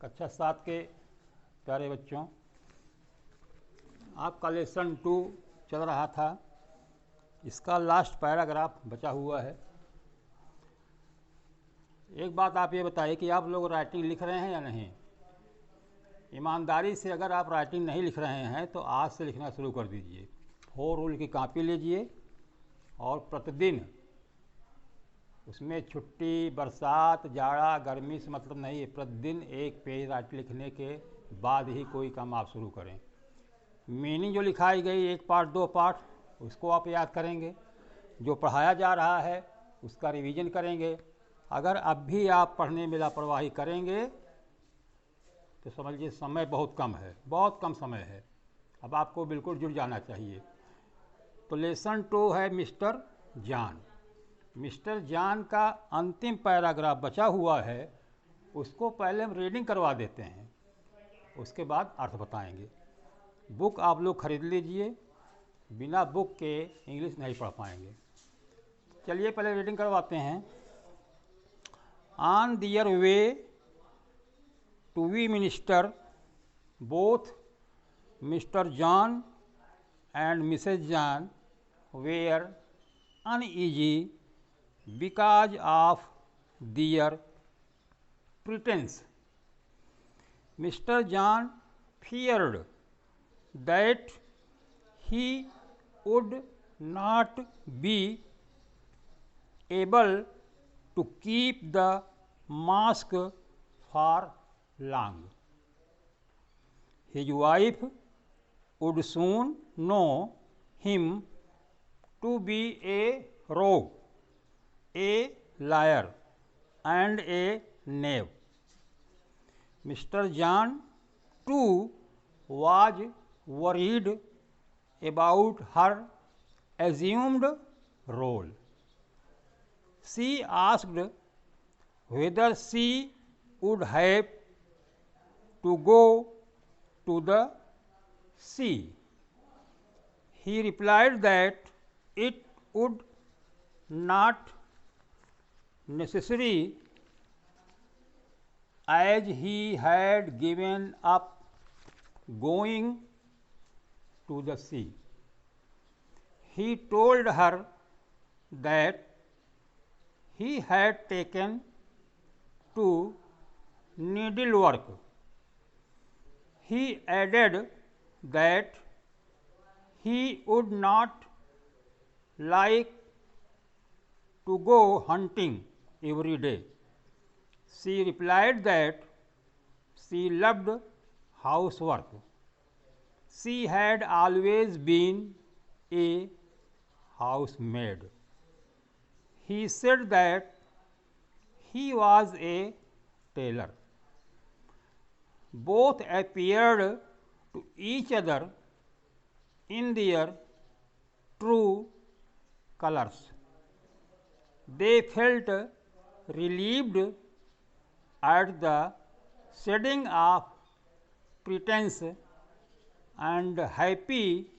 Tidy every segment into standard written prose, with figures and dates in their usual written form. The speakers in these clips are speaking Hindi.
कक्षा 7 के प्यारे बच्चों, आपका लेसन 2 चल रहा था। इसका लास्ट पैराग्राफ बचा हुआ है। एक बात आप ये बताइए कि आप लोग राइटिंग लिख रहे हैं या नहीं। ईमानदारी से अगर आप राइटिंग नहीं लिख रहे हैं तो आज से लिखना शुरू कर दीजिए। 4 रूल की कॉपी लीजिए और प्रतिदिन उसमें छुट्टी, बरसात, जाड़ा, गर्मी से मतलब नहीं है, प्रतिदिन एक पेज राइटिंग लिखने के बाद ही कोई काम आप शुरू करें। मीनिंग जो लिखाई गई 1 पार्ट 2 पार्ट उसको आप याद करेंगे, जो पढ़ाया जा रहा है उसका रिवीजन करेंगे। अगर अब भी आप पढ़ने में लापरवाही करेंगे तो समझिए समय बहुत कम है, बहुत कम समय है। अब आपको बिल्कुल जुट जाना चाहिए। तो लेसन 2 है मिस्टर जॉन। मिस्टर जॉन का अंतिम पैराग्राफ बचा हुआ है, उसको पहले हम रीडिंग करवा देते हैं, उसके बाद अर्थ बताएंगे। बुक आप लोग खरीद लीजिए, बिना बुक के इंग्लिश नहीं पढ़ पाएंगे। चलिए पहले रीडिंग करवाते हैं। On their way to the minister, both mister John and Mrs. John were uneasy because of their pretense. Mr. John feared that he would not be able to keep the mask for long. His wife would soon know him to be a rogue, a liar, and a knave. Mr. John too was worried about her assumed role. She asked whether she would have to go to the sea. He replied that it would not necessary, as he had given up going to the sea. He told her that he had taken to needlework. He added that he would not like to go hunting every day. She replied that she loved housework. She had always been a housemaid. He said that he was a tailor. Both appeared to each other in their true colors. They felt relieved at the shedding of pretense and happy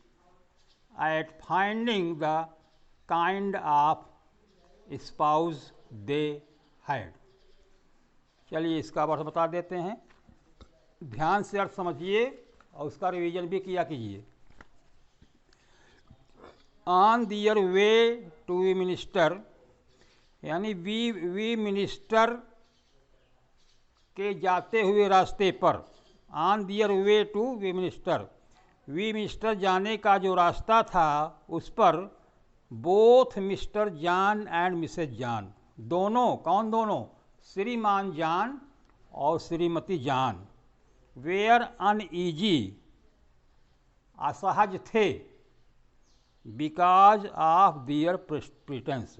at finding the kind of spouse they had. चलिए इसका अर्थ बता देते हैं। ध्यान से अर्थ समझिए और उसका रिवीजन भी किया कीजिए। On their way to the minister, यानी वी मिनिस्टर के जाते हुए रास्ते पर। On their way to the minister जाने का जो रास्ता था उस पर both mister John and Mrs John, दोनों, कौन दोनों? श्रीमान जॉन और श्रीमती जॉन, वेयर अनईजी, असहज थे, बिकॉज ऑफ दियर प्रिटेंस,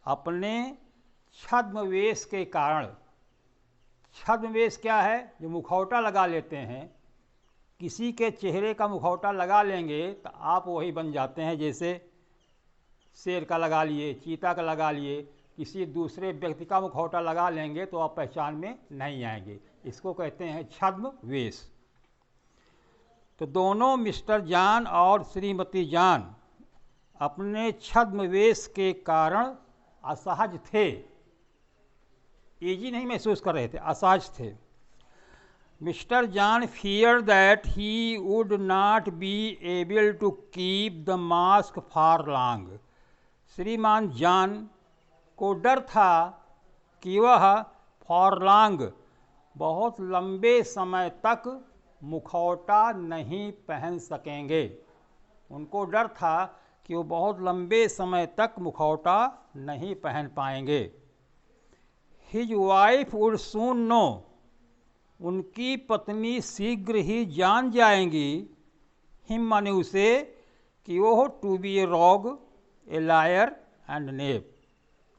अपने छद्मवेश के कारण। छद्मवेश क्या है? जो मुखौटा लगा लेते हैं, किसी के चेहरे का मुखौटा लगा लेंगे तो आप वही बन जाते हैं। जैसे शेर का लगा लिए, चीता का लगा लिए, किसी दूसरे व्यक्ति का मुखौटा लगा लेंगे तो आप पहचान में नहीं आएंगे। इसको कहते हैं छद्मवेश। तो दोनों मिस्टर जॉन और श्रीमती जॉन अपने छद्मवेश के कारण असहज थे, ईजी नहीं महसूस कर रहे थे, असहज थे। Mr. John feared that he would not be able to keep the mask for long. श्रीमान जॉन को डर था कि वह फॉर लॉन्ग बहुत लंबे समय तक मुखौटा नहीं पहन सकेंगे। उनको डर था कि वो बहुत लंबे समय तक मुखौटा नहीं पहन पाएंगे। His wife would soon know. उनकी पत्नी शीघ्र ही जान जाएंगी, हिम माने उसे, कि वो to be a rogue, a liar and knave,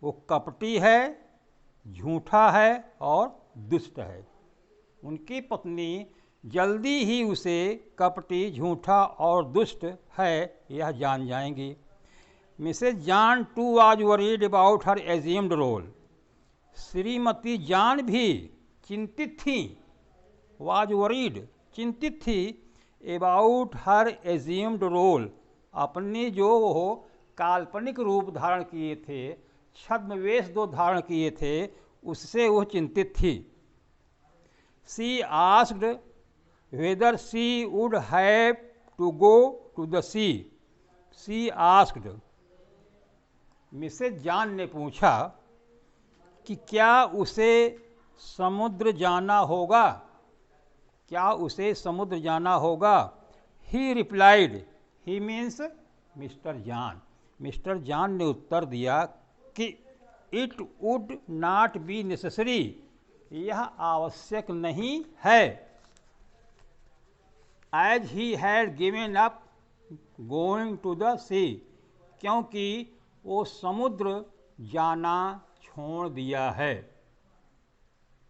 वो कपटी है, झूठा है और दुष्ट है। उनकी पत्नी जल्दी ही उसे कपटी, झूठा और दुष्ट है यह जान जाएंगी। Mrs John too was worried about her assumed role. श्रीमती जॉन भी चिंतित थी, वाज वरीड चिंतित थी, अबाउट हर एज्यूम्ड रोल अपनी जो वो काल्पनिक रूप धारण किए थे, छद्मवेश दो धारण किए थे, उससे वो चिंतित थी। She asked whether she would have to go to the sea. She asked, Mrs John ने पूछा कि क्या उसे समुद्र जाना होगा, क्या उसे समुद्र जाना होगा। He replied, he means Mr John, Mr John ने उत्तर दिया कि it would not be necessary, यह आवश्यक नहीं है। As he had given up going to the sea, क्योंकि वो समुद्र जाना छोड़ दिया है,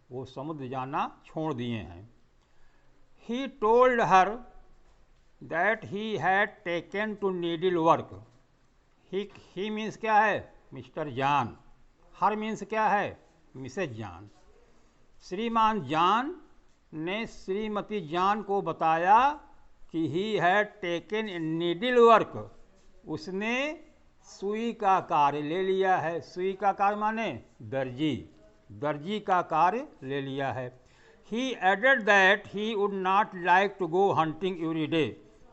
वो समुद्र जाना छोड़ दिए हैं। He told her that he had taken to needle work. He means क्या है, मिस्टर जॉन। हर मीन्स क्या है, मिसेज जॉन। श्रीमान जॉन ने श्रीमती जॉन को बताया कि he had taken needle work, उसने सुई का कार्य ले लिया है। सुई का कार्य माने दर्जी, दर्जी का कार्य ले लिया है। He added that he would not like to go hunting every day.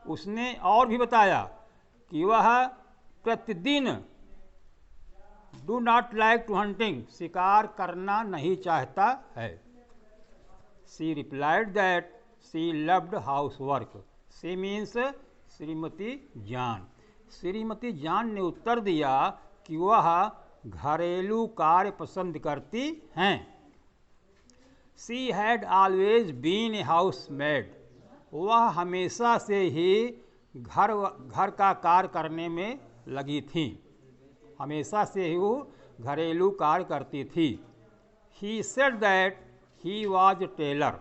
उसने और भी बताया कि वह प्रतिदिन do not like to hunting, शिकार करना नहीं चाहता है। She replied that she loved housework. She means Shrimati John. Shrimati John ने उत्तर दिया कि वह घरेलू कार्य पसंद करती हैं। She had always been a housemaid. वह हमेशा से ही घर का कार्य करने में लगी थी, हमेशा से ही वो घरेलू कार्य करती थी। He said that he was a tailor.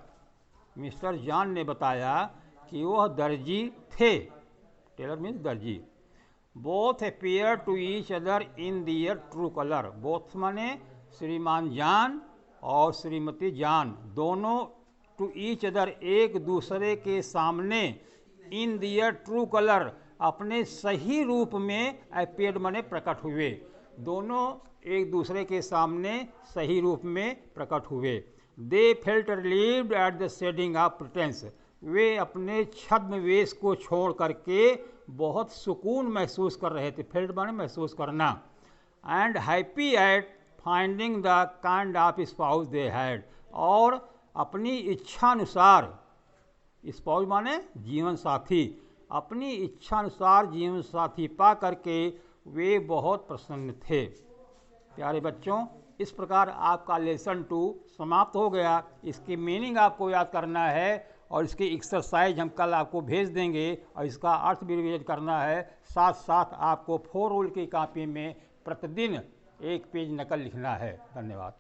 Mister John ने बताया कि वह दर्जी थे। टेलर मीन्स दर्जी। Both appear to each other in their true color. Both माने श्रीमान जॉन और श्रीमती जॉन, दोनों टू ईच अदर एक दूसरे के सामने, इन दियर ट्रू कलर अपने सही रूप में, अपीयर्ड माने प्रकट हुए, दोनों एक दूसरे के सामने सही रूप में प्रकट हुए। They felt relieved at the shedding of pretence, वे अपने छद्मवेश को छोड़ करके बहुत सुकून महसूस कर रहे थे। फेल्ट माने महसूस करना। And happy at finding the kind of spouse they had, और अपनी इच्छानुसार, स्पाउस माने जीवन साथी, अपनी इच्छानुसार जीवन साथी पा करके वे बहुत प्रसन्न थे। प्यारे बच्चों, इस प्रकार आपका लेसन 2 समाप्त हो गया। इसकी मीनिंग आपको याद करना है और इसकी एक्सरसाइज हम कल आपको भेज देंगे और इसका अर्थ भी रिवीजन करना है। साथ साथ आपको 4 रूल की कॉपी में प्रतिदिन 1 पेज नकल लिखना है। धन्यवाद।